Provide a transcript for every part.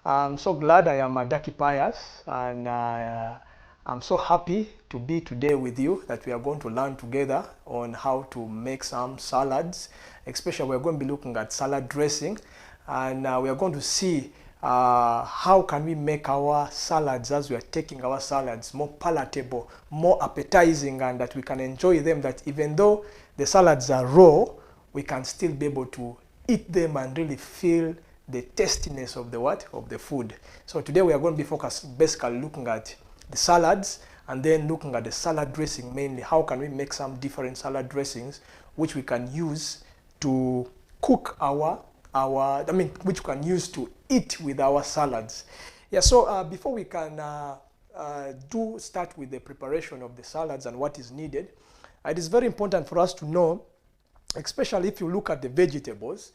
I'm so glad I am Daki Pius, and I'm so happy to be today with you, that we are going to learn together on how to make some salads. Especially we're going to be looking at salad dressing, and we are going to see how can we make our salads, as we are taking our salads, more palatable, more appetizing, and that we can enjoy them, that even though the salads are raw, we can still be able to eat them and really feel the tastiness of the food. So today we are going to be focused basically looking at the salads, and then looking at the salad dressing mainly. How can we make some different salad dressings which we can use to cook which we can use to eat with our salads. Yeah, so before we can start with the preparation of the salads and what is needed, it is very important for us to know, especially if you look at the vegetables.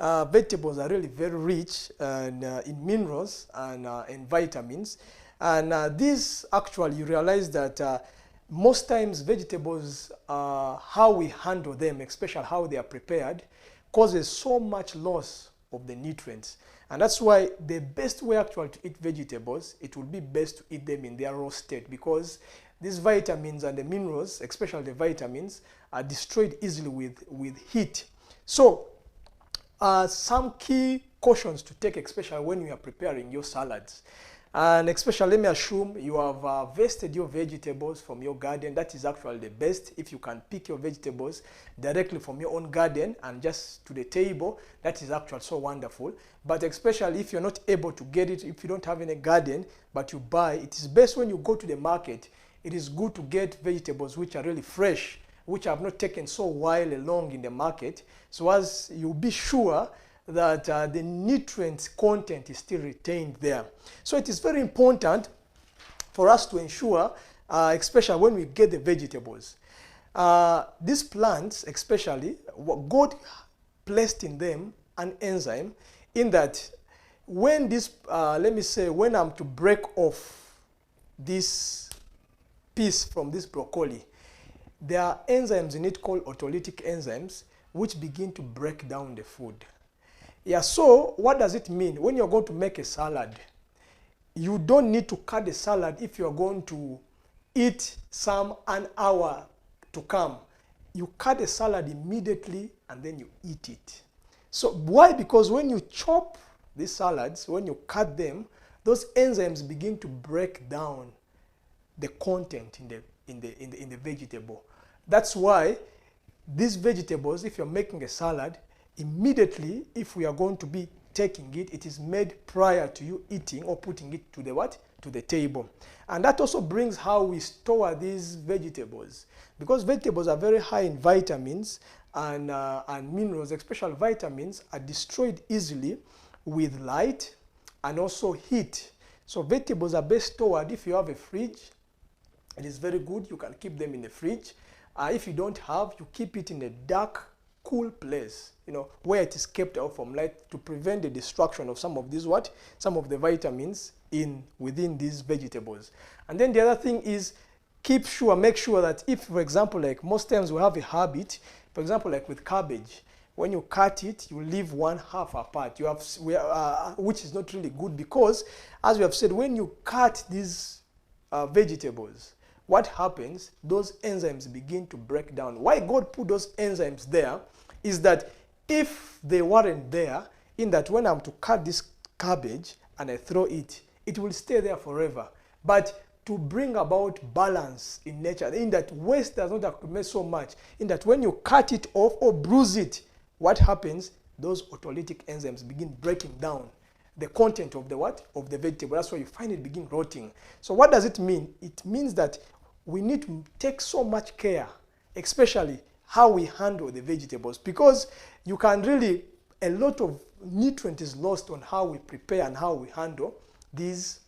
Vegetables are really very rich in minerals and in vitamins. And these actually, you realize that most times vegetables, how we handle them, especially how they are prepared, causes so much loss of the nutrients. And that's why the best way actually to eat vegetables, it would be best to eat them in their raw state, because these vitamins and the minerals, especially the vitamins, are destroyed easily with heat. So some key cautions to take, especially when you are preparing your salads. And especially, let me assume you have harvested your vegetables from your garden. That is actually the best. If you can pick your vegetables directly from your own garden and just to the table, that is actually so wonderful. But especially if you're not able to get it, if you don't have any garden, but you buy, it is best when you go to the market. It is good to get vegetables which are really fresh, which have not taken so while long in the market, so as you'll be sure that the nutrients content is still retained there. So it is very important for us to ensure, especially when we get the vegetables, these plants, especially, God placed in them an enzyme, in that when this, let me say, when I'm to break off this piece from this broccoli, there are enzymes in it called autolytic enzymes, which begin to break down the food. Yeah, so what does it mean? When you're going to make a salad, you don't need to cut the salad if you're going to eat an hour to come. You cut the salad immediately and then you eat it. So why? Because when you chop these salads, when you cut them, those enzymes begin to break down the content in the vegetable. That's why these vegetables, if you're making a salad, immediately, if we are going to be taking it, it is made prior to you eating or putting it to the table. And that also brings how we store these vegetables, because vegetables are very high in vitamins and minerals. Especially vitamins are destroyed easily with light and also heat. So vegetables are best stored. If you have a fridge, it is very good. You can keep them in the fridge. If you don't have, you keep it in a dark, cool place, where it is kept out from light, to prevent the destruction of some of the vitamins within these vegetables. And then the other thing is, make sure that if, for example, like most times we have a habit, for example, like with cabbage, when you cut it, you leave one half apart, which is not really good, because, as we have said, when you cut these vegetables, what happens? Those enzymes begin to break down. Why God put those enzymes there is that if they weren't there, in that when I'm to cut this cabbage and I throw it, it will stay there forever. But to bring about balance in nature, in that waste does not accumulate so much, in that when you cut it off or bruise it, what happens? Those autolytic enzymes begin breaking down the content of the vegetable. That's why you find it begin rotting. So what does it mean? It means that we need to take so much care, especially how we handle the vegetables, because you can really, a lot of nutrient is lost on how we prepare and how we handle these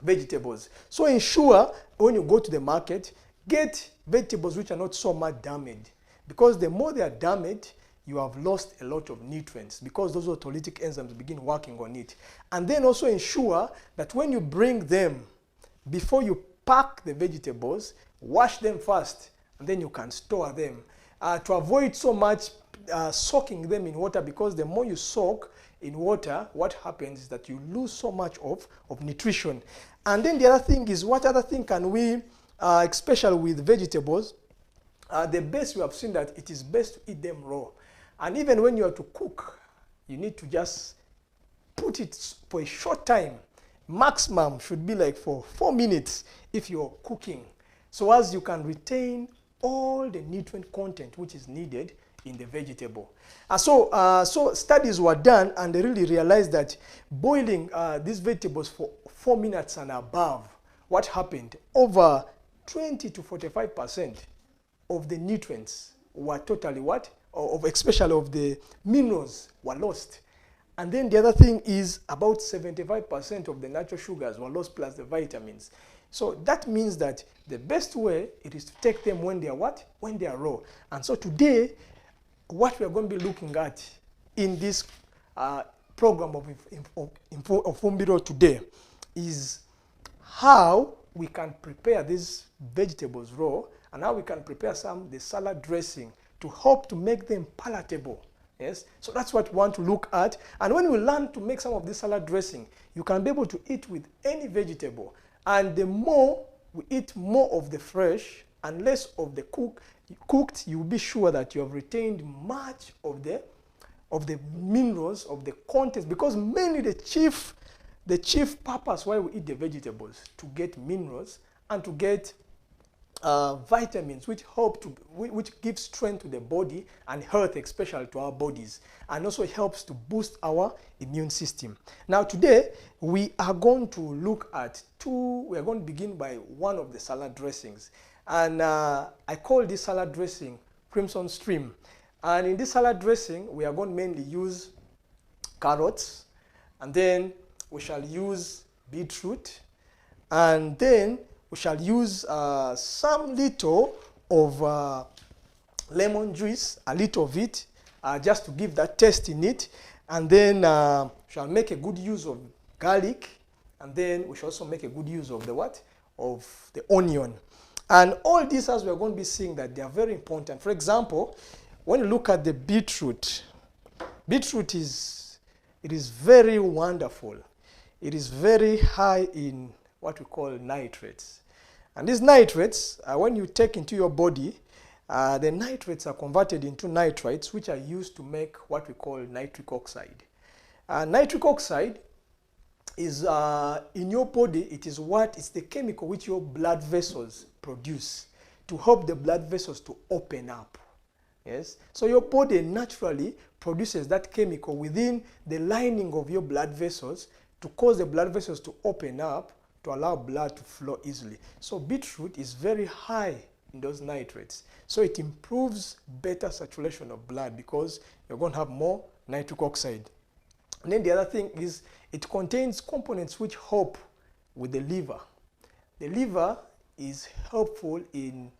vegetables. So ensure when you go to the market, get vegetables which are not so much damaged, because the more they are damaged, you have lost a lot of nutrients, because those autolytic enzymes begin working on it. And then also ensure that when you bring them, before you pack the vegetables, wash them first, and then you can store them. To avoid so much soaking them in water, because the more you soak in water, what happens is that you lose so much of nutrition. And then the other thing is, what other thing can we, especially with vegetables, the best we have seen that it is best to eat them raw. And even when you are to cook, you need to just put it for a short time. Maximum should be like for 4 minutes if you're cooking, so as you can retain all the nutrient content which is needed in the vegetable. So studies were done, and they really realized that boiling these vegetables for 4 minutes and above, what happened? Over 20 to 45% of the nutrients were totally especially of the minerals were lost. And then the other thing is about 75% of the natural sugars were lost, plus the vitamins. So that means that the best way it is to take them when they are when they are raw. And so today, what we are going to be looking at in this program of Effumbiro today is how we can prepare these vegetables raw, and how we can prepare the salad dressing to help to make them palatable. Yes, so that's what we want to look at. And when we learn to make some of this salad dressing, you can be able to eat with any vegetable. And the more we eat more of the fresh and less of the cooked, you'll be sure that you have retained much of the minerals, of the contents, because mainly the chief purpose why we eat the vegetables, to get minerals and to get vitamins, which give strength to the body and health, especially to our bodies, and also helps to boost our immune system. Now today we are going to look at we are going to begin by one of the salad dressings, and I call this salad dressing Crimson Stream. And in this salad dressing, we are going to mainly use carrots, and then we shall use beetroot, and then we shall use some little of lemon juice, a little of it, just to give that taste in it. And then we shall make a good use of garlic, and then we shall also make a good use of the onion. And all these, as we are going to be seeing, that they are very important. For example, when you look at the beetroot is very wonderful. It is very high in what we call nitrates. And these nitrates, when you take into your body, the nitrates are converted into nitrites, which are used to make what we call nitric oxide. Nitric oxide is in your body, it's the chemical which your blood vessels produce to help the blood vessels to open up. Yes? So your body naturally produces that chemical within the lining of your blood vessels to cause the blood vessels to open up, to allow blood to flow easily. So beetroot is very high in those nitrates. So it improves better circulation of blood, because you're going to have more nitric oxide. And then the other thing is, it contains components which help with the liver. The liver is helpful in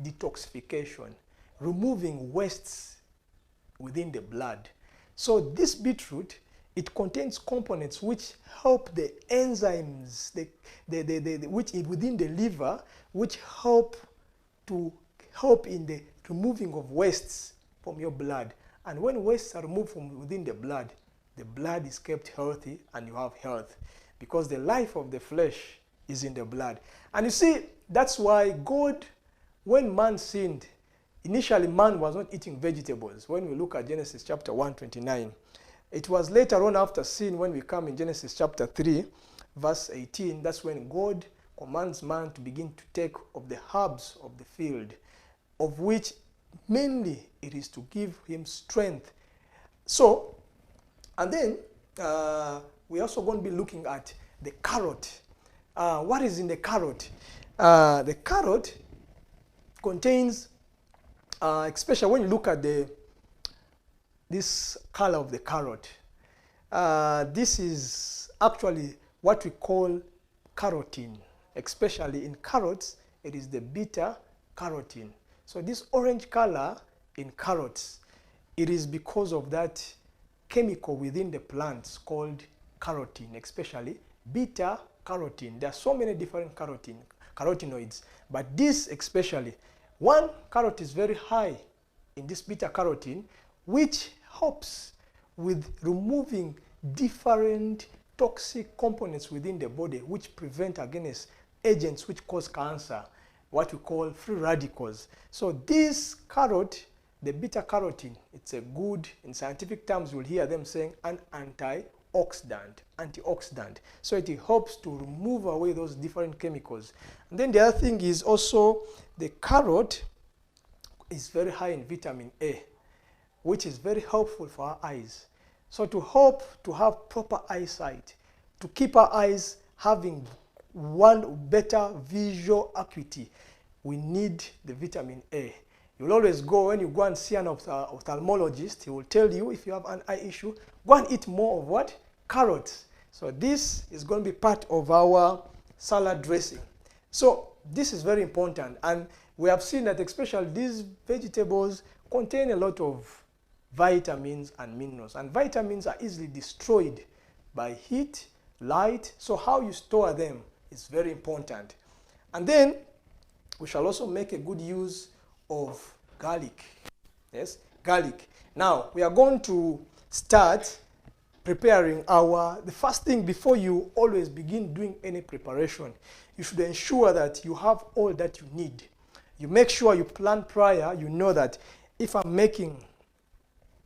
detoxification, removing wastes within the blood. So this beetroot, it contains components which help the enzymes which within the liver, which help in the removing of wastes from your blood. And when wastes are removed from within the blood is kept healthy, and you have health, because the life of the flesh is in the blood. And you see, that's why God, when man sinned, initially man was not eating vegetables. When we look at Genesis chapter 1:29, it was later on after sin, when we come in Genesis chapter 3, verse 18, that's when God commands man to begin to take of the herbs of the field, of which mainly it is to give him strength. So, and then we're also going to be looking at the carrot. What is in the carrot? The carrot contains, especially when you look at this color of the carrot, this is actually what we call carotene. Especially in carrots, it is the beta carotene. So this orange color in carrots, it is because of that chemical within the plants called carotene, especially beta carotene. There are so many different carotenoids, but this especially, one, carrot is very high in this beta carotene, which helps with removing different toxic components within the body which prevent against agents which cause cancer, what we call free radicals. So this carrot, the beta carotene, it's a good, in scientific terms you'll hear them saying an antioxidant. So it helps to remove away those different chemicals. And then the other thing is also the carrot is very high in vitamin A, which is very helpful for our eyes. So to help to have proper eyesight, to keep our eyes having one better visual acuity, we need the vitamin A. You'll always go, when you go and see an ophthalmologist, he will tell you if you have an eye issue, go and eat more of what? Carrots. So this is going to be part of our salad dressing. So this is very important, and we have seen that especially these vegetables contain a lot of vitamins and minerals, and vitamins are easily destroyed by heat, light, so how you store them is very important. And then we shall also make a good use of garlic. Yes, garlic. Now we are going to start preparing the first thing before you always begin doing any preparation. You should ensure that you have all that you need. You make sure you plan prior. You know that if I'm making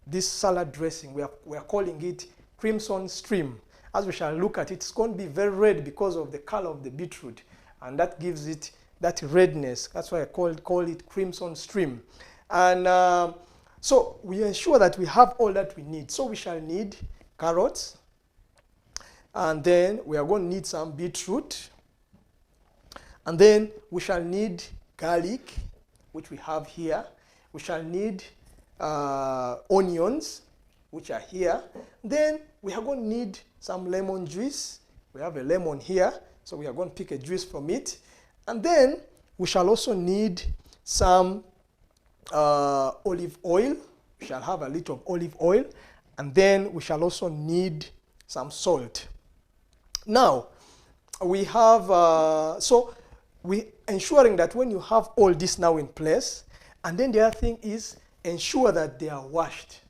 this salad dressing, we are calling it crimson stream. As we shall look at it, it's going to be very red because of the color of the beetroot, and that gives it that redness. That's why I call it crimson stream. And so we ensure that we have all that we need. So we shall need carrots, and then we are going to need some beetroot, and then we shall need garlic, which we have here. We shall need onions, which are here. Then we are going to need some lemon juice. We have a lemon here, so we are going to pick a juice from it. And then we shall also need some olive oil. We shall have a little of olive oil. And then we shall also need some salt. Now, we have, so we ensuring that when you have all this now in place, and then the other thing is ensure that they are washed.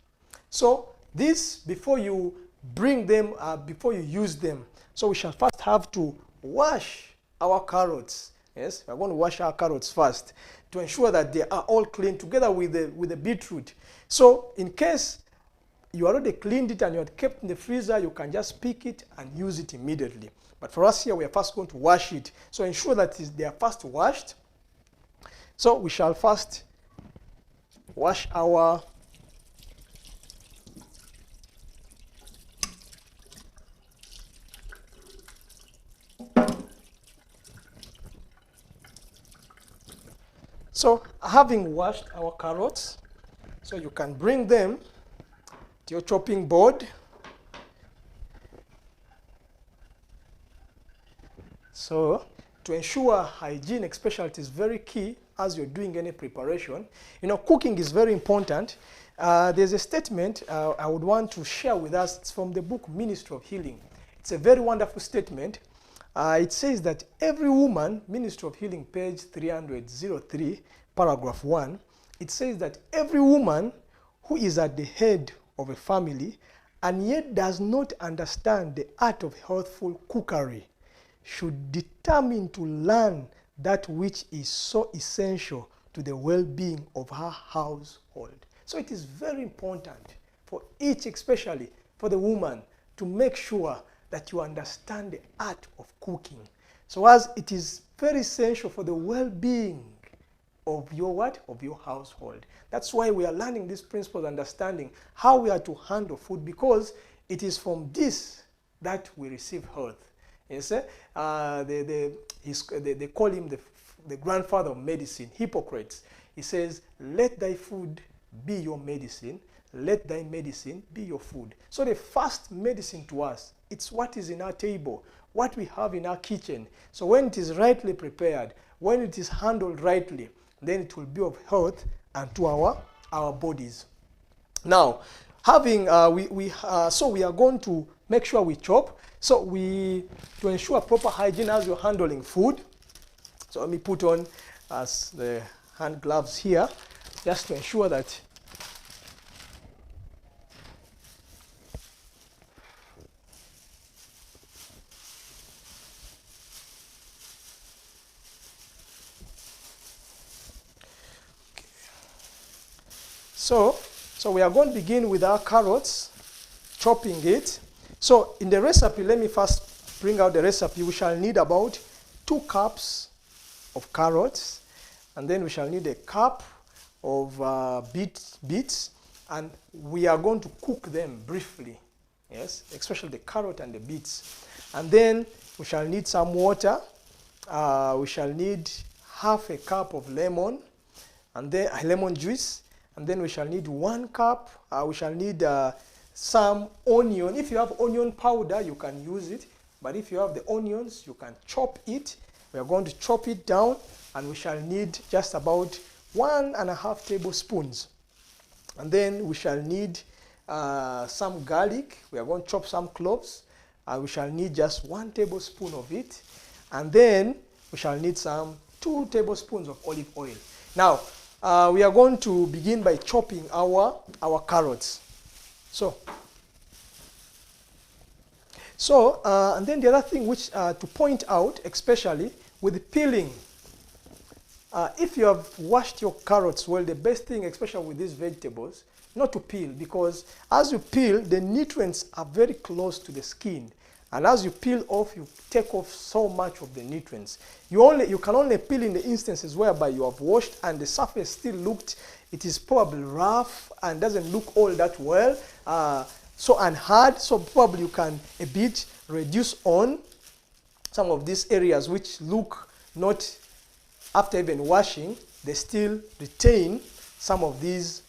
So this, before you bring them, before you use them, so we shall first have to wash our carrots. Yes, we're going to wash our carrots first to ensure that they are all clean together with the beetroot. So in case you already cleaned it and you had kept in the freezer, you can just pick it and use it immediately. But for us here, we are first going to wash it. So ensure that they are first washed. So we shall first wash our So having washed our carrots, so you can bring them to your chopping board. So to ensure hygiene, especially, it is very key as you're doing any preparation. You know, cooking is very important. There's a statement I would want to share with us. It's from the book Ministry of Healing. It's a very wonderful statement. It says that every woman, Ministry of Healing, page 303, paragraph 1, it says that every woman who is at the head of a family and yet does not understand the art of healthful cookery should determine to learn that which is so essential to the well-being of her household. So it is very important for each, especially for the woman, to make sure that you understand the art of cooking. So as it is very essential for the well-being of your what? Of your household. That's why we are learning these principles, understanding how we are to handle food, because it is from this that we receive health. Yes, they call him the grandfather of medicine, Hippocrates. He says, let thy food be your medicine, let thy medicine be your food. So the first medicine to us, it's what is in our table, what we have in our kitchen. So when it is rightly prepared, when it is handled rightly, then it will be of health and to our bodies. Now, having so we are going to make sure we chop. So to ensure proper hygiene as you're handling food. So let me put on the hand gloves here, just to ensure that So we are going to begin with our carrots, chopping it. So in the recipe, let me first bring out the recipe. We shall need about 2 cups of carrots, and then we shall need a cup of beets, and we are going to cook them briefly, yes, especially the carrot and the beets. And then we shall need some water. We shall need half a cup of lemon, and then lemon juice, and then we shall need 1 cup. We shall need some onion. If you have onion powder, you can use it, but if you have the onions, you can chop it. We are going to chop it down, and we shall need just about 1.5 tablespoons. And then we shall need some garlic. We are going to chop some cloves. We shall need just 1 tablespoon of it. And then we shall need some 2 tablespoons of olive oil. Now, we are going to begin by chopping our carrots. And then the other thing which to point out, especially with peeling, if you have washed your carrots well, the best thing, especially with these vegetables, not to peel, because as you peel, the nutrients are very close to the skin. And as you peel off, you take off so much of the nutrients. You can only peel in the instances whereby you have washed and the surface still looked, it is probably rough and doesn't look all that well, and hard, so probably you can a bit reduce on some of these areas which look not, after even washing, they still retain some of these.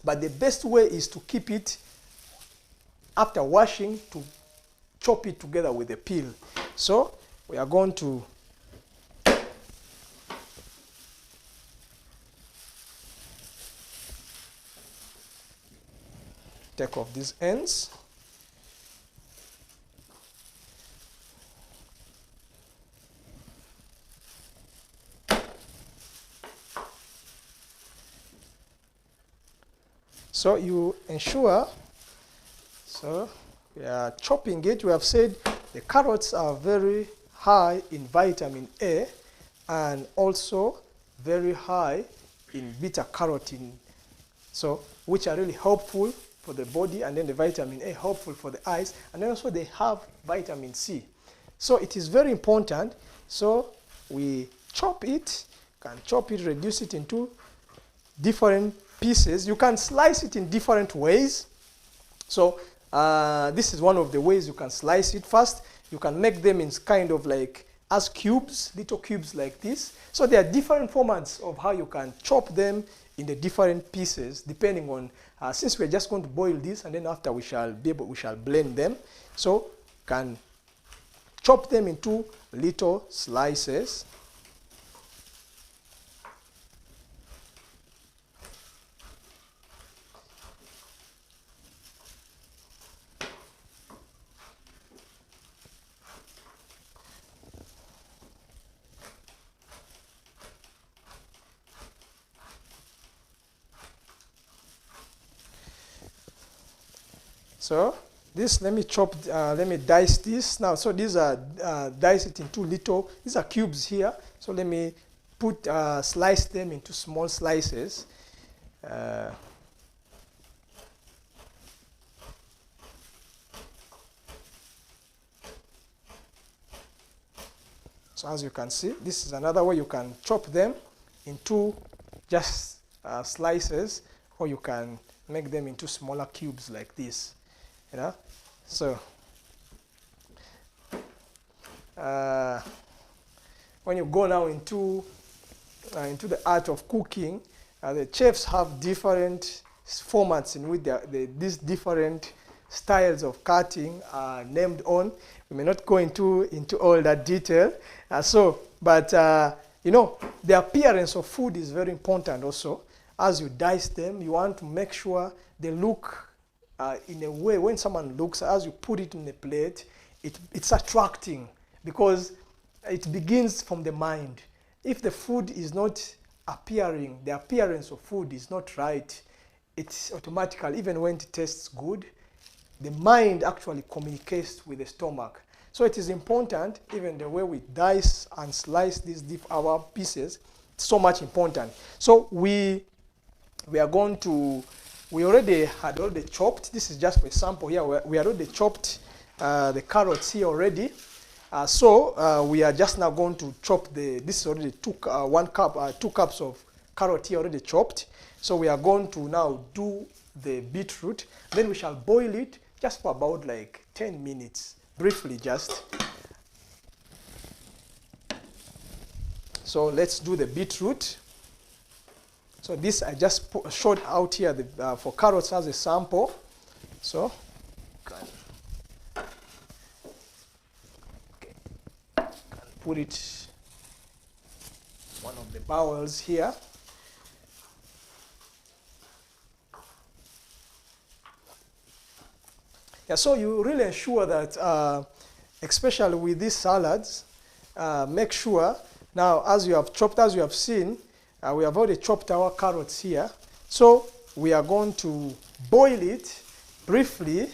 But the best way is to keep it after washing, to chop it together with the peel. So we are going to take off these ends. So you ensure, so we are chopping it. We have said the carrots are very high in vitamin A and also very high in beta carotene, so which are really helpful for the body, and then the vitamin A helpful for the eyes, and then also they have vitamin C. So it is very important. So we chop it, reduce it into different pieces. You can slice it in different ways. So this is one of the ways you can slice it. First, you can make them in kind of like as cubes, little cubes like this. So there are different formats of how you can chop them in the different pieces, depending on, since we're just going to boil this, and then after we shall blend them. So can chop them into little slices. So this, let me dice this now. So these are dice it into little, these are cubes here. So let me slice them into small slices. So as you can see, this is another way you can chop them into just slices, or you can make them into smaller cubes like this. You know, so when you go now into the art of cooking, the chefs have different formats in which these different styles of cutting are named on. We may not go into all that detail. But you know, the appearance of food is very important also. As you dice them, you want to make sure they look in a way, when someone looks, as you put it in a plate, it's attracting, because it begins from the mind. If the food is not appearing, the appearance of food is not right, it's automatically, even when it tastes good, the mind actually communicates with the stomach. So it is important, even the way we dice and slice our pieces, it's so much important. So we we are going to, we already had chopped, this is just for example here, we already chopped the carrots here already. So we are just now going to chop this is already 2 cups of carrot here already chopped. So we are going to now do the beetroot. Then we shall boil it just for about like 10 minutes, briefly just. So let's do the beetroot. So this I just showed out here for carrots as a sample. So can put it one of the bowls here. Yeah, so you really ensure that, especially with these salads, make sure now as you have chopped, as you have seen, we have already chopped our carrots here. So we are going to boil it briefly,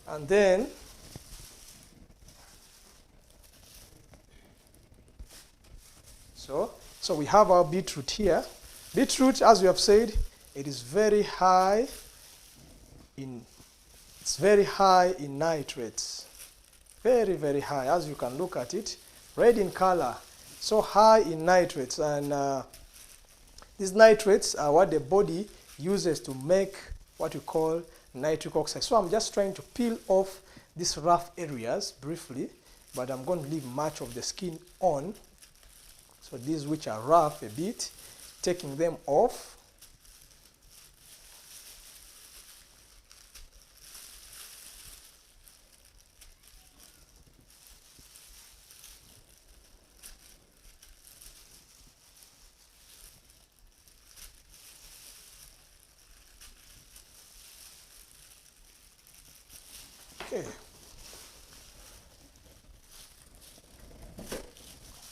and then so we have our beetroot here. Beetroot, as we have said, it is very high in nitrates. Very, very high, as you can look at it. Red in color, so high in nitrates. And these nitrates are what the body uses to make what we call nitric oxide. So I'm just trying to peel off these rough areas briefly, but I'm going to leave much of the skin on. So these which are rough a bit, taking them off. Okay.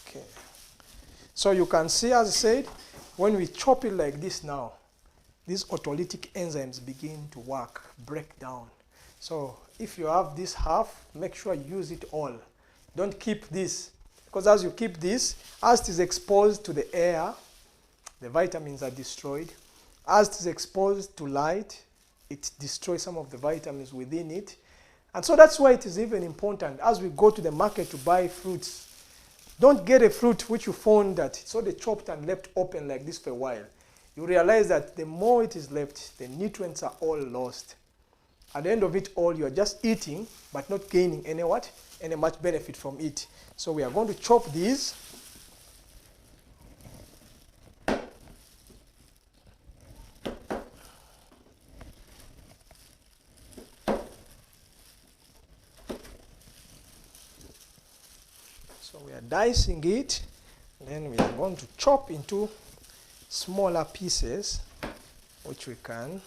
Okay. So you can see, as I said, when we chop it like this now, these autolytic enzymes begin to work, break down. So if you have this half, make sure you use it all. Don't keep this, because as you keep this, as it is exposed to the air, the vitamins are destroyed. As it is exposed to light, it destroys some of the vitamins within it. And so that's why it is even important as we go to the market to buy fruits. Don't get a fruit which you found that it's already chopped and left open like this for a while. You realize that the more it is left, the nutrients are all lost. At the end of it all, you are just eating, but not gaining any much benefit from it. So we are going to chop these. So we are dicing it, then we are going to chop into smaller pieces, which we can.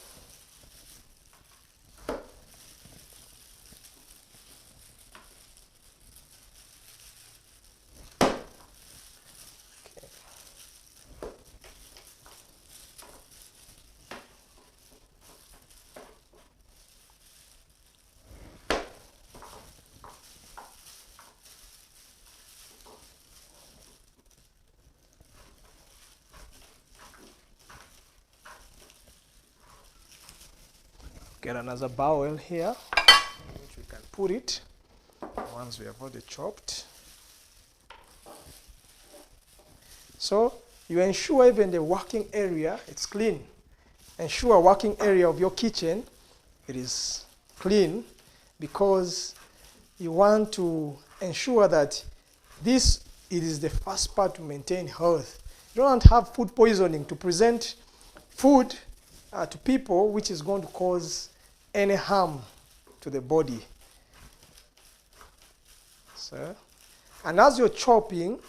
Get another bowl here, which we can put it, once we have already chopped. So you ensure even the working area, it's clean. Ensure working area of your kitchen, it is clean, because you want to ensure that it is the first part to maintain health. You don't want to have food poisoning, to present food to people which is going to cause any harm to the body. So, and as you're chopping,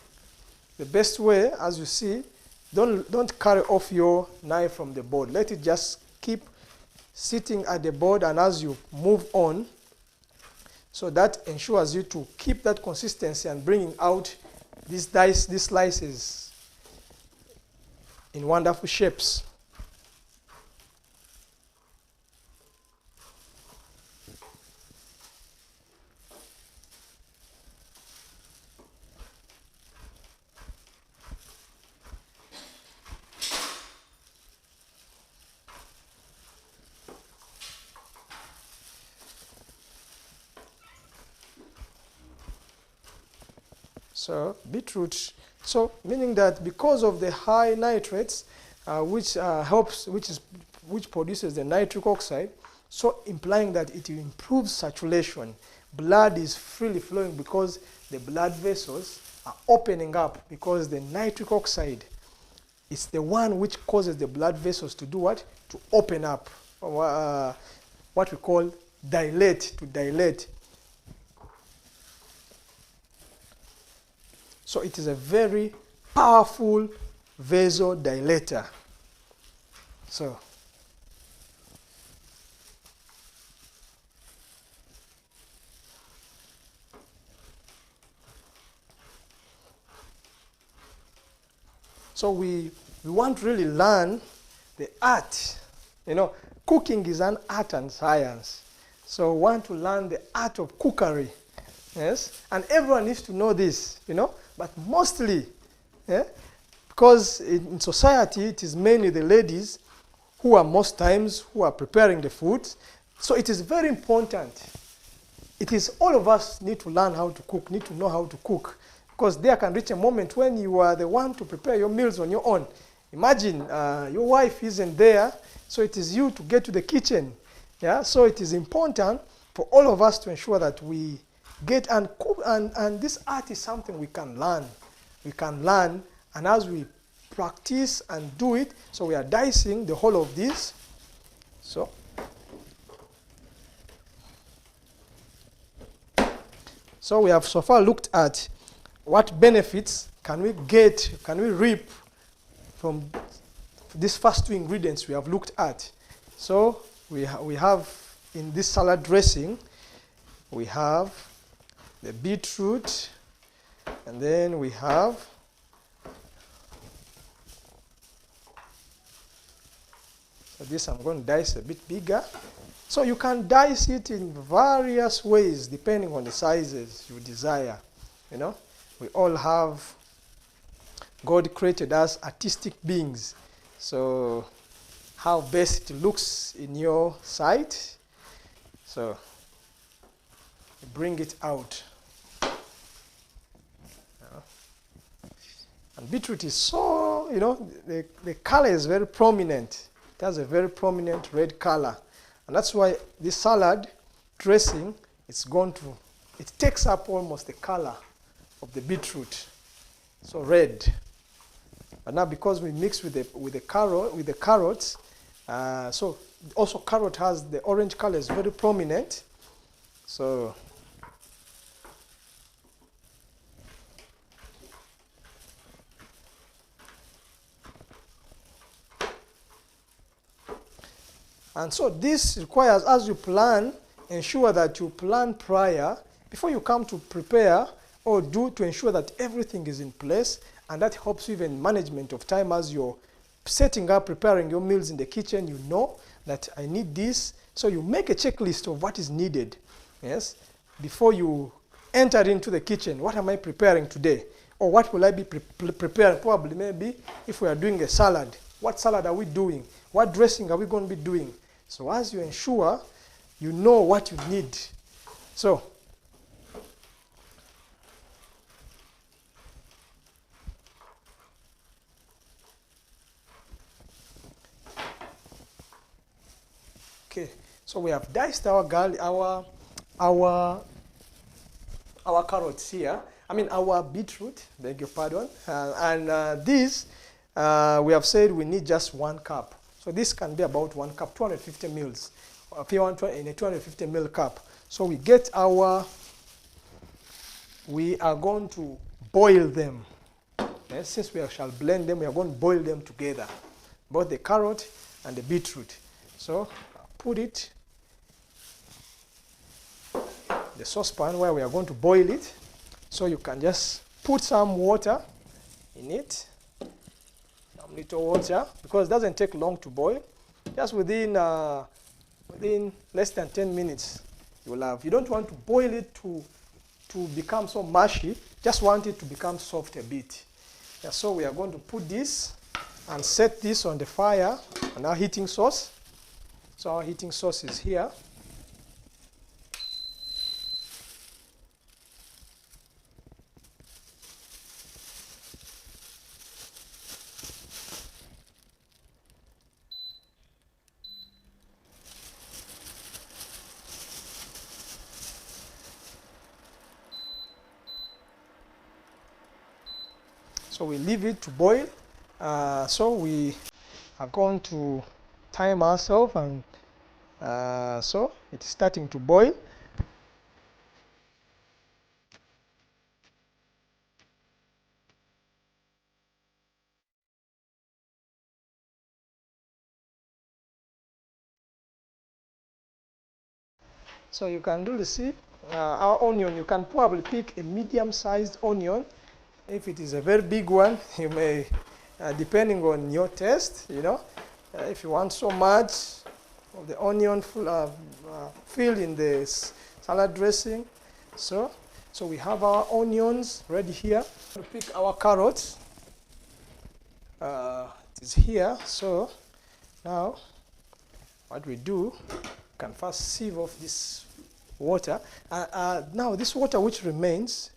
the best way, as you see, don't carry off your knife from the board. Let it just keep sitting at the board, and as you move on, so that ensures you to keep that consistency and bringing out these slices in wonderful shapes. So beetroot, so meaning that because of the high nitrates, which produces the nitric oxide, so implying that it improves circulation. Blood is freely flowing because the blood vessels are opening up, because the nitric oxide is the one which causes the blood vessels to do what? To open up, what we call dilate, to dilate. So it is a very powerful vasodilator. So we want to really learn the art. You know, cooking is an art and science. So we want to learn the art of cookery. Yes, and everyone needs to know this, you know, but mostly, because in society it is mainly the ladies who are most times who are preparing the food. So it is very important. It is all of us need to learn how to cook, need to know how to cook. Because there can reach a moment when you are the one to prepare your meals on your own. Imagine your wife isn't there, so it is you to get to the kitchen. Yeah, so it is important for all of us to ensure that we get and cook, and this art is something we can learn. We can learn, and as we practice and do it, so we are dicing the whole of this. So we have so far looked at what benefits can we reap from these first two ingredients we have looked at. So we have in this salad dressing, we have the beetroot, and then we have this. I'm going to dice a bit bigger. So you can dice it in various ways depending on the sizes you desire. You know, we all have, God created us artistic beings. So how best it looks in your sight. So bring it out. And beetroot is so, you know, the color is very prominent. It has a very prominent red color. And that's why this salad dressing, it takes up almost the color of the beetroot. So red. But now because we mix with the carrots, so also carrot has the orange color is very prominent. So and so this requires, as you plan, ensure that you plan prior before you come to prepare or do, to ensure that everything is in place, and that helps you even management of time as you're setting up, preparing your meals in the kitchen. You know that I need this, so you make a checklist of what is needed. Yes, before you enter into the kitchen, what am I preparing today? Or what will I be preparing? Probably, maybe, if we are doing a salad, what salad are we doing? What dressing are we going to be doing? So as you ensure, you know what you need. So, okay, so we have diced our garlic, our carrots here. I mean our beetroot, beg your pardon. This, we have said we need just 1 cup. So this can be about 1 cup, 250 mils. If you want in a 250 ml cup. So we are going to boil them. Yes, since we shall blend them, we are going to boil them together, both the carrot and the beetroot. So put it in the saucepan where we are going to boil it. So you can just put some water in it, some little water, because it doesn't take long to boil. Just within less than 10 minutes, you don't want to boil it to become so mushy, just want it to become soft a bit. Yeah, so we are going to put this and set this on the fire on our heating sauce. So our heating sauce is here. So we leave it to boil. So we are going to time ourselves, and so it's starting to boil. So you can do the see our onion. You can probably pick a medium-sized onion. If it is a very big one, you may, depending on your taste, you know, if you want so much of the onion filled in the salad dressing. So we have our onions ready here. We pick our carrots. It is here. So now what we do, can first sieve off this water. Now this water which remains,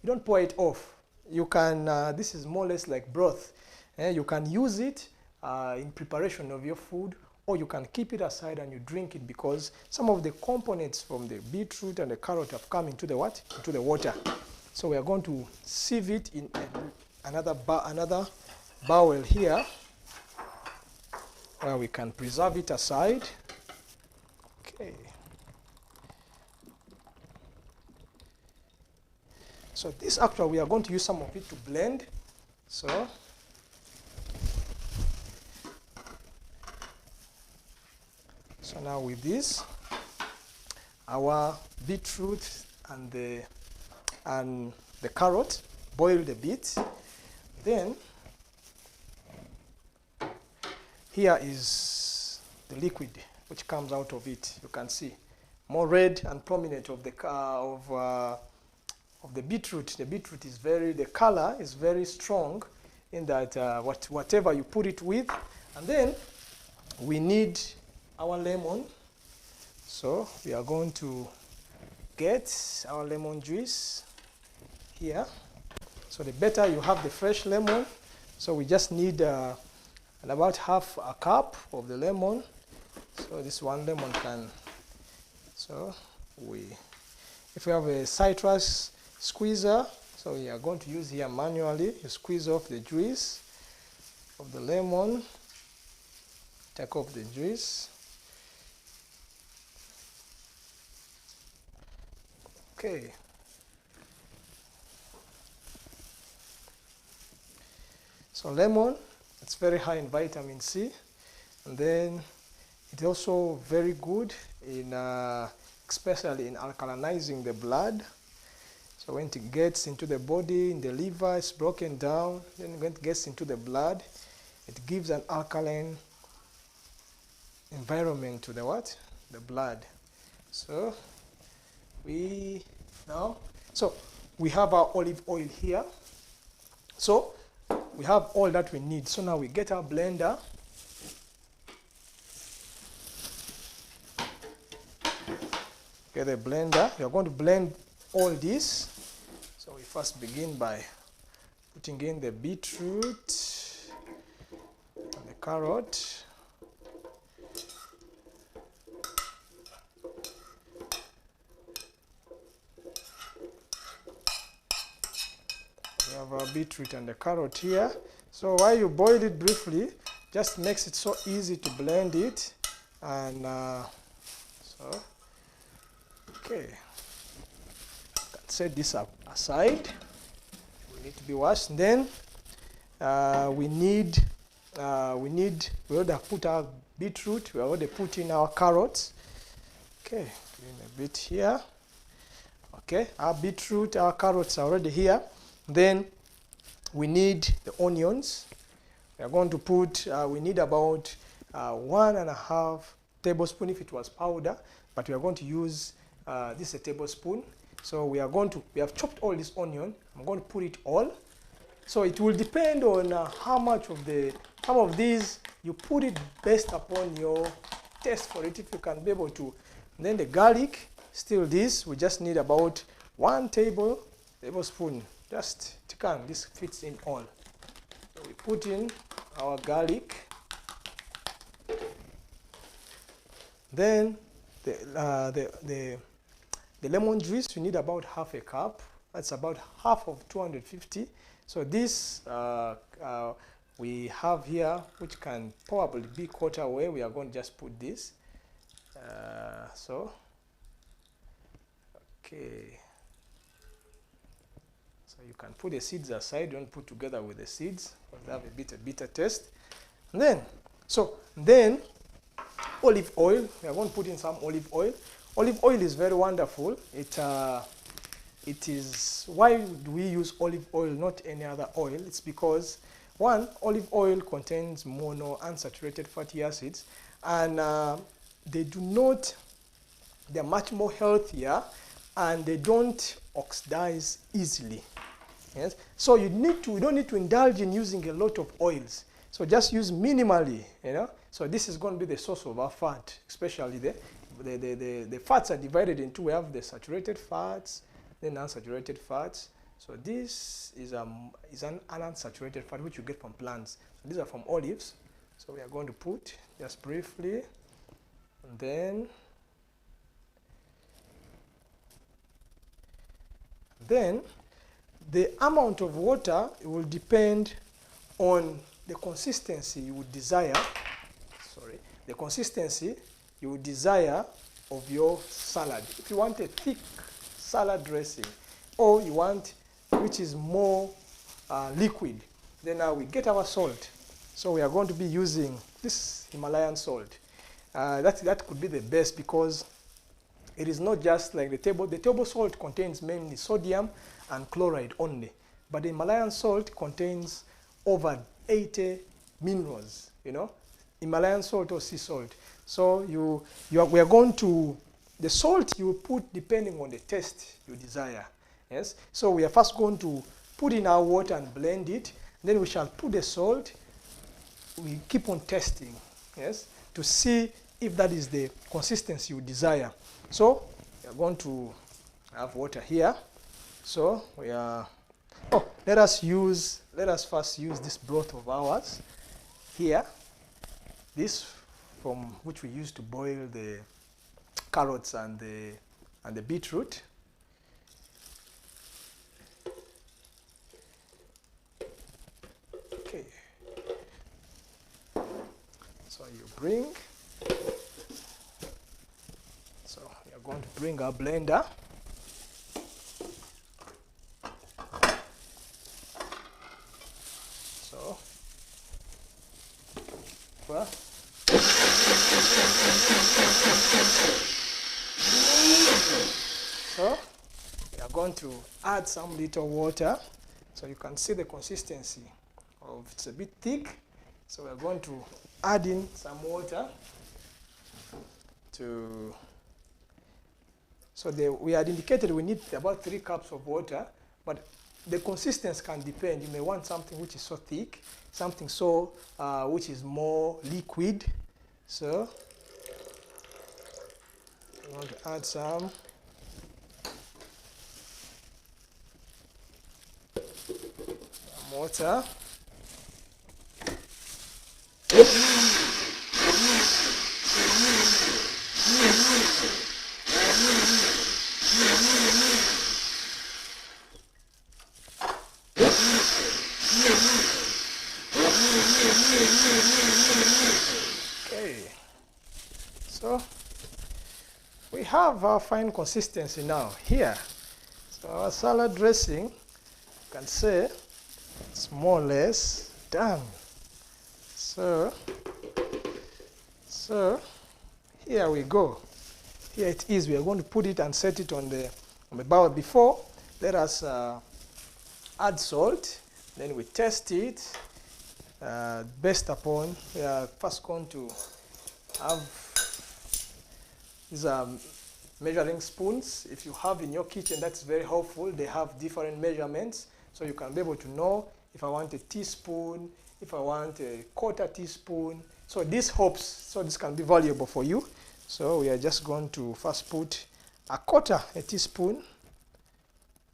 you don't pour it off. You can, this is more or less like broth. You can use it in preparation of your food, or you can keep it aside and you drink it, because some of the components from the beetroot and the carrot have come into the what? Into the water. So we are going to sieve it in another bowl here, where we can preserve it aside. Okay. So this actually, we are going to use some of it to blend. So now with this, our beetroot and the carrot boiled a bit. Then here is the liquid which comes out of it. You can see more red and prominent of the beetroot. The beetroot is the color is very strong in that whatever you put it with. And then we need our lemon. So we are going to get our lemon juice here. So the better you have the fresh lemon. So we just need about half a cup of the lemon. So this one lemon can, so if we have a citrus squeezer, so we are going to use here manually. You squeeze off the juice of the lemon, take off the juice. Okay. So lemon, it's very high in vitamin C, and then it's also very good in, especially in alkalinizing the blood. So when it gets into the body, in the liver, it's broken down. Then when it gets into the blood, it gives an alkaline environment to the what? The blood. So we have our olive oil here. So we have all that we need. So now we get our blender. Get a blender. You're going to blend all this. So we first begin by putting in the beetroot and the carrot. We have our beetroot and the carrot here. So while you boil it briefly, just makes it so easy to blend it. And okay, set this up aside. We need to be washed. Then we already put our beetroot. We already put in our carrots. Okay, doing a bit here. Okay, our beetroot, our carrots are already here. Then we need the onions. We are going to put. We need about 1.5 tablespoons if it was powder, but we are going to use this is a tablespoon. So we have chopped all this onion. I'm going to put it all. So it will depend on how much of some of these you put it based upon your taste for it, if you can be able to. And then the garlic, still this, we just need about 1 tablespoon. Just this fits in all. So we put in our garlic. Then the lemon juice, you need about half a cup. That's about half of 250. So this we have here, which can probably be cut away. We are going to just put this. Okay. So you can put the seeds aside. Don't put together with the seeds because they have a bitter taste. And then olive oil. We are going to put in some olive oil. Olive oil is very wonderful. It is, why do we use olive oil, not any other oil? It's because, one, olive oil contains monounsaturated fatty acids, and they're much more healthier, and they don't oxidize easily. Yes, so you don't need to indulge in using a lot of oils. So just use minimally, you know. So this is going to be the source of our fat, especially the fats are divided into, we have the saturated fats, then unsaturated fats. So this is an unsaturated fat which you get from plants. So these are from olives. So we are going to put just briefly, and then the amount of water will depend on the consistency you would desire. The consistency you would desire of your salad. If you want a thick salad dressing, or you want which is more liquid, then we get our salt. So we are going to be using this Himalayan salt. That could be the best because it is not just like the table salt contains mainly sodium and chloride only, but the Himalayan salt contains over 80 minerals, you know, Himalayan salt or sea salt. So we are going to, the salt you put depending on the taste you desire. Yes. So we are first going to put in our water and blend it. Then we shall put the salt. We keep on testing, yes, to see if that is the consistency you desire. So we are going to have water here. So we are. Let us first use this broth of ours here. This from which we used to boil the carrots and the beetroot. Okay. So we are going to bring our blender. So we are going to add some little water so you can see the consistency of, it's a bit thick, so we are going to add in some water we had indicated we need about 3 cups of water, but the consistency can depend. You may want something which is so thick, something so which is more liquid. So I want to add some. Water. Okay, so we have our fine consistency now here. So our salad dressing, you can say, it's more or less done. So here we go. Here it is. We are going to put it and set it on the bowl. Before, let us add salt. Then we test it. Based upon, we are first going to have these measuring spoons. If you have in your kitchen, that's very helpful. They have different measurements, so you can be able to know if I want a teaspoon, if I want a quarter teaspoon. So this helps, so this can be valuable for you. So we are just going to first put a teaspoon.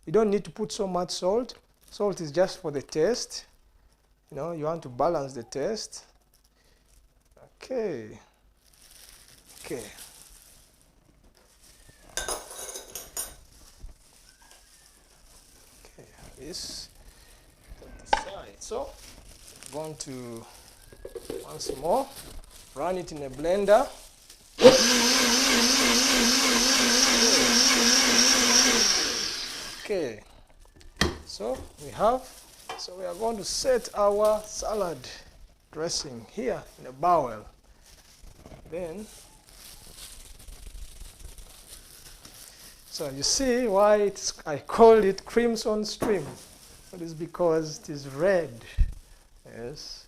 You don't need to put so much salt. Salt is just for the taste. You know, you want to balance the taste. Okay. Okay. Okay, this so I'm going to once more run it in a blender. Okay, so we are going to set our salad dressing here in a bowl. Then, so you see why I call it crimson stream. It is because it is red. Yes,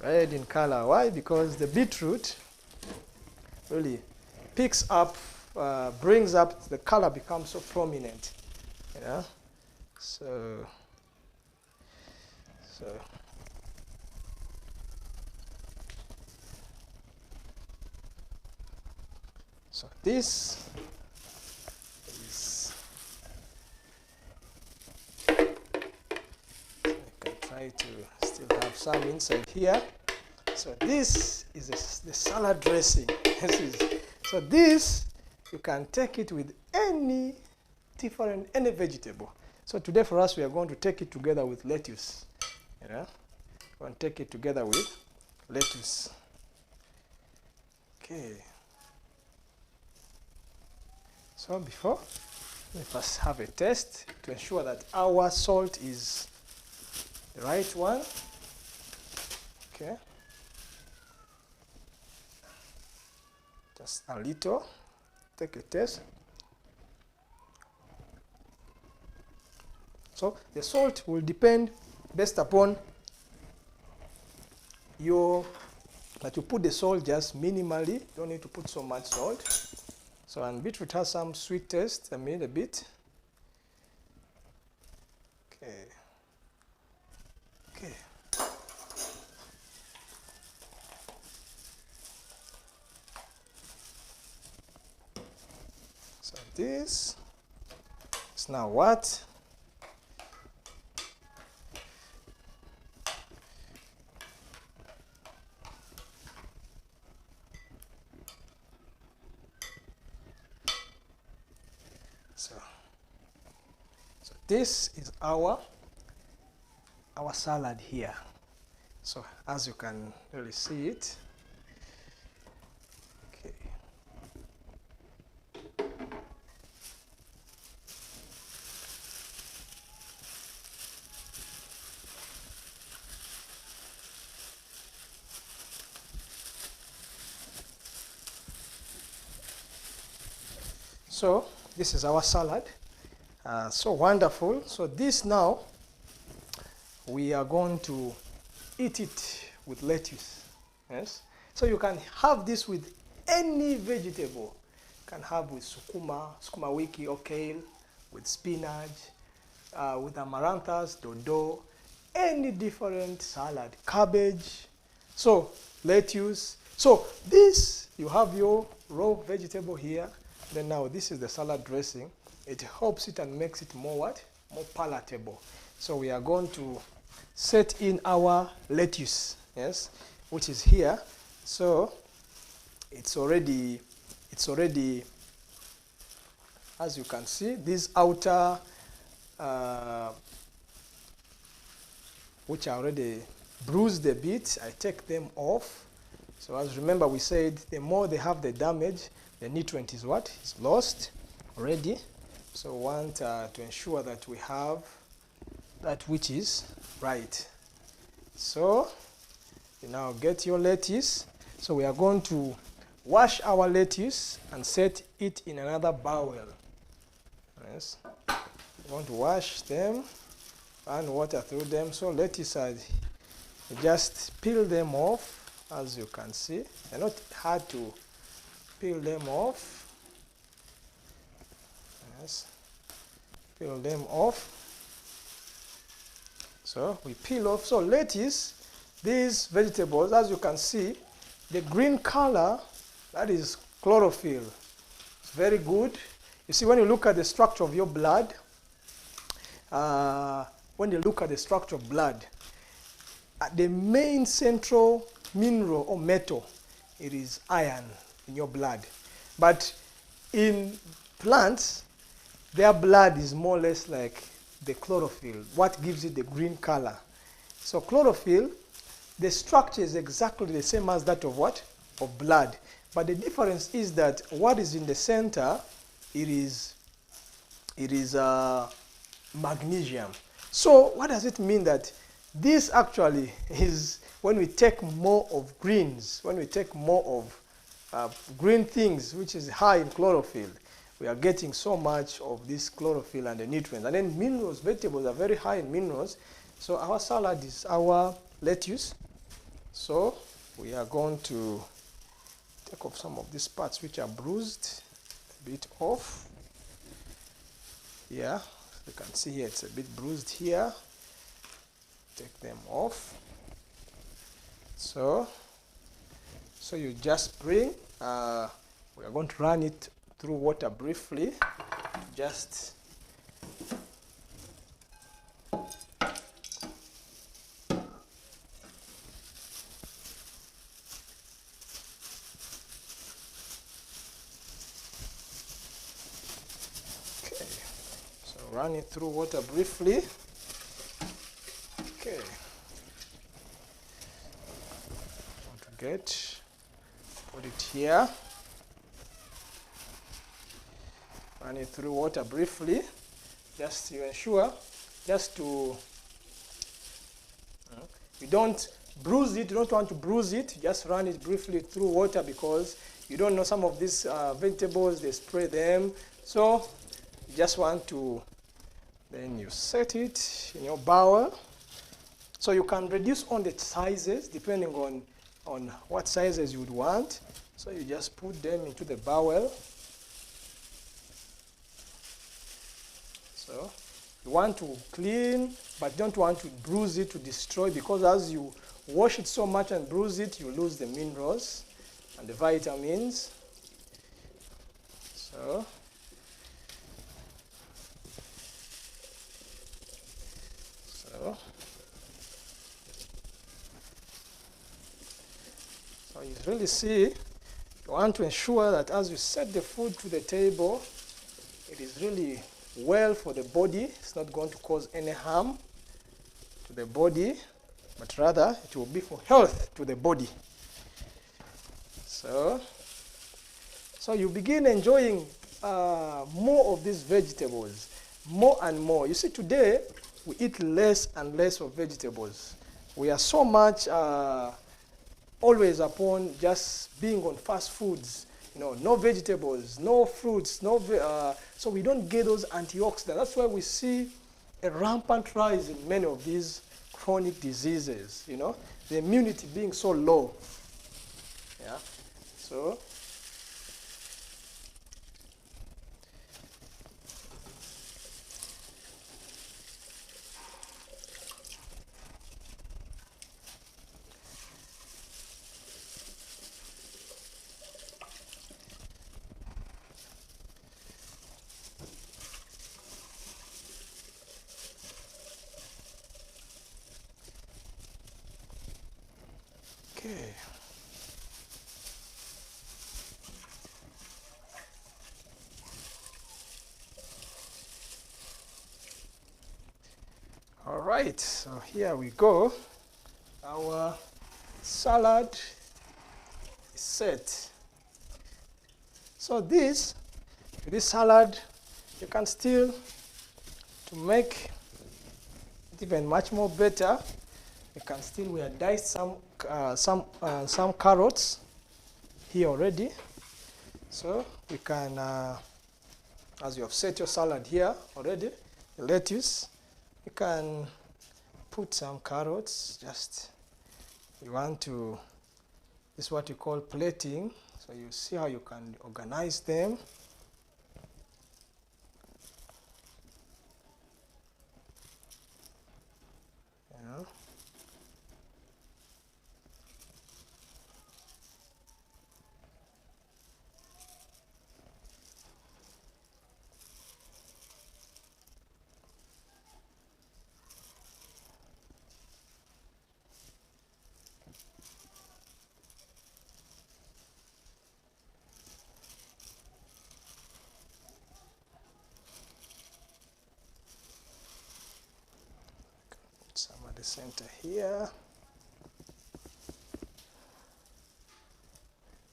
red in color. Why? Because the beetroot really picks up, brings up, the color becomes so prominent. You know? So this is, I can try to still have some inside here. So this is the salad dressing. So this, you can take it with any vegetable. So today for us, we are going to take it together with lettuce. You know, we're going to take it together with lettuce. Okay. So before, let us have a test to ensure that our salt is the right one. Okay. Just a little. Take a test. So the salt will depend based upon that you put the salt just minimally. You don't need to put so much salt. So, and beetroot has some sweet taste, a bit. Okay. Okay. So this is now what? So this is our salad here. So as you can really see it. Okay. So this is our salad. So wonderful. So this now, we are going to eat it with lettuce. Yes. So you can have this with any vegetable. You can have with sukuma wiki or kale, with spinach, with amaranthus, dodo, any different salad, cabbage. So lettuce. So this, you have your raw vegetable here. Then now this is the salad dressing. It helps it and makes it more what? More palatable. So we are going to set in our lettuce, yes, which is here. So it's already, as you can see, these outer, which are already bruised a bit, I take them off. So as remember, we said the more they have the damage, the nutrient is what? Is lost already. So we want to ensure that we have that which is right. So you now get your lettuce. So we are going to wash our lettuce and set it in another bowl. Yes. We want to wash them and water through them. So lettuce, just peel them off, as you can see. They're not hard to peel them off. Yes. Peel them off. So we peel off. So lettuce, these vegetables, as you can see, the green color, that is chlorophyll. It's very good. You see, when you look at the structure of your blood, the main central mineral or metal, it is iron in your blood. But in plants, their blood is more or less like the chlorophyll. What gives it the green color So chlorophyll, the structure is exactly the same as that of what? Of blood. But the difference is that what is in the center, it is magnesium. So what does it mean? That this actually is when we take more of greens, when we take more of green things, which is high in chlorophyll, we are getting so much of this chlorophyll and the nutrients. And then minerals, vegetables are very high in minerals. So our salad is our lettuce. So we are going to take off some of these parts which are bruised, a bit off. Yeah, you can see here it's a bit bruised here. Take them off. So you just bring, we are going to run it through water briefly. Just run it through water briefly. Okay. Don't forget, put it here. Run it through water briefly, just to ensure, just to, you don't bruise it, you don't want to bruise it, just run it briefly through water because you don't know some of these vegetables, they spray them. So you just want to, then you set it in your bowl. So you can reduce on the sizes depending on what sizes you would want. So you just put them into the bowl. So you want to clean, but don't want to bruise it to destroy, because as you wash it so much and bruise it, you lose the minerals and the vitamins. So you really see, you want to ensure that as you set the food to the table, it is really well for the body. It's not going to cause any harm to the body, but rather it will be for health to the body. So you begin enjoying more of these vegetables, more and more. You see, today we eat less and less of vegetables. We are so much always upon just being on fast foods, no vegetables, no fruits, so we don't get those antioxidants. That's why we see a rampant rise in many of these chronic diseases, the immunity being so low. Yeah, so okay. All right, so here we go. Our salad is set. So this salad, you can still, to make it even much more better, you can still, we have diced some carrots here already. So we can, as you have set your salad here already, the lettuce, you can put some carrots. Just, you want to, this is what you call plating. So you see how you can organize them. the center here.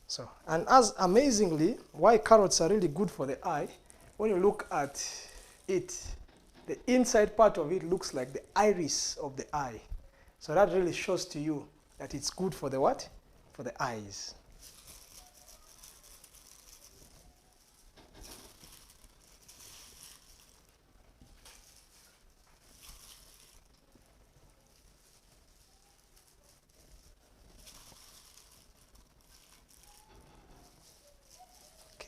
So, and as amazingly, why carrots are really good for the eye, when you look at it, the inside part of it looks like the iris of the eye. So that really shows to you that it's good for the what? For the eyes.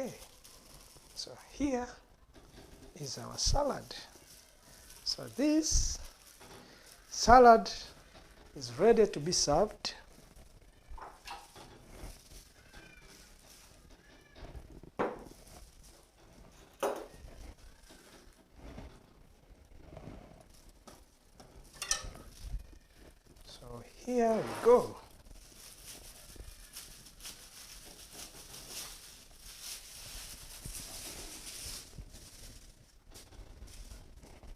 Okay, so here is our salad. So this salad is ready to be served. So here we go.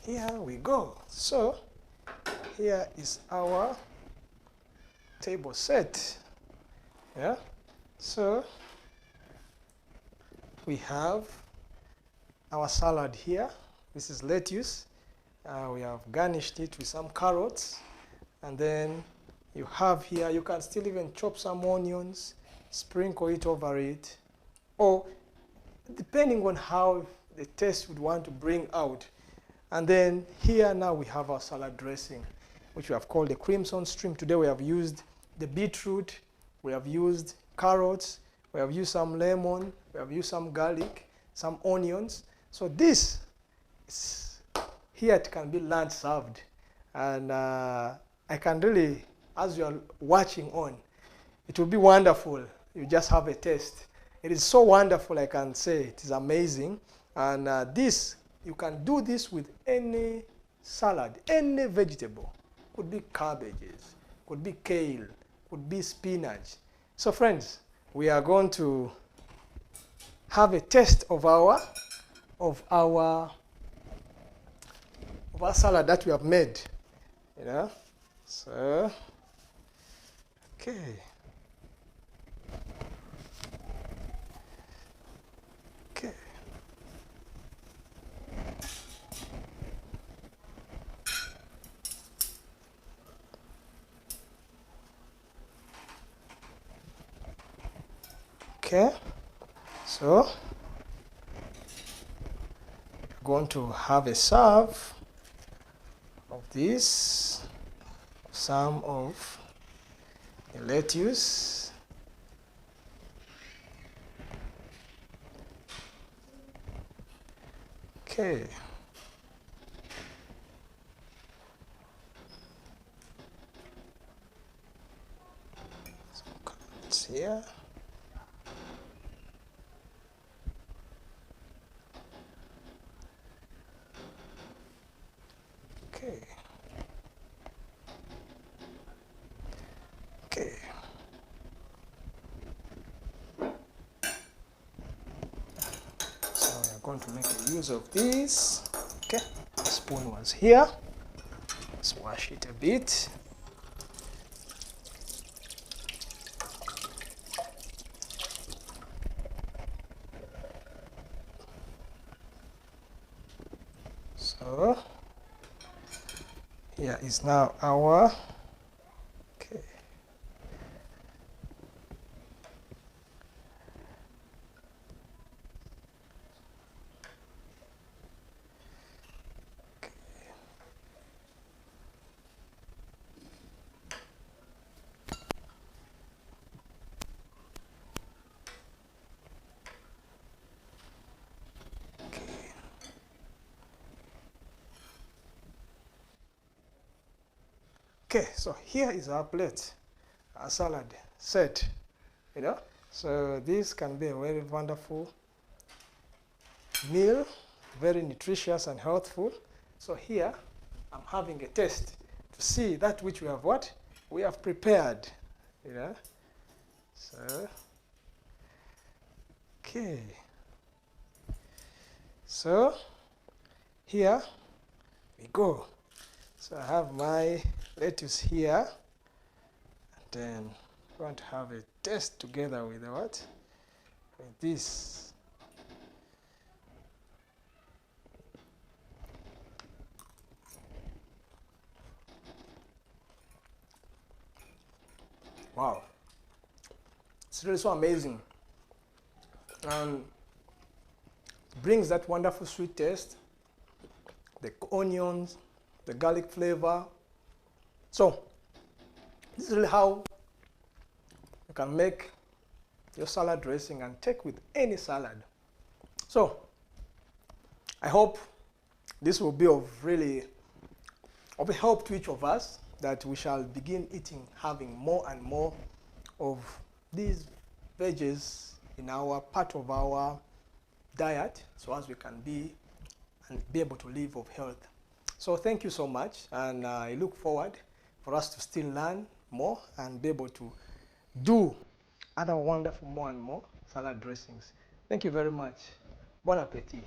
Here we go. So here is our table set. Yeah. So we have our salad here. This is lettuce. We have garnished it with some carrots. And then you have here, you can still even chop some onions, sprinkle it over it. Or depending on how the taste would want to bring out. And then here now we have our salad dressing, which we have called the crimson stream. Today we have used the beetroot, we have used carrots, we have used some lemon, we have used some garlic, some onions. So this is, here it can be lunch served. And I can really, as you are watching on, it will be wonderful. You just have a taste. It is so wonderful, I can say. It is amazing. And this, you can do this with any salad, any vegetable. Could be cabbages, could be kale, could be spinach. So friends, we are going to have a taste of our salad that we have made. You know? So, okay. Okay, so we're going to have a serve of this, some of the lettuce. Okay. Some carrots here. Okay. Okay. So we are going to make a use of this. Okay. The spoon was here. Let's wash it a bit. So here is now our, okay. Okay, so here is our plate, our salad set, you know. So this can be a very wonderful meal, very nutritious and healthful. So here, I'm having a taste to see that which we have what? We have prepared, you know. So, okay. So, here we go. So I have my lettuce here. And then we're going to have a taste together with the what? With this. Wow. It's really so amazing. And brings that wonderful sweet taste, the onions, the garlic flavor. So this is really how you can make your salad dressing and take with any salad. So I hope this will be of a help to each of us, that we shall begin having more and more of these veggies in our part of our diet, so as we can be able to live of health. So thank you so much, and I look forward for us to still learn more and be able to do other wonderful more and more salad dressings. Thank you very much. Bon appetit.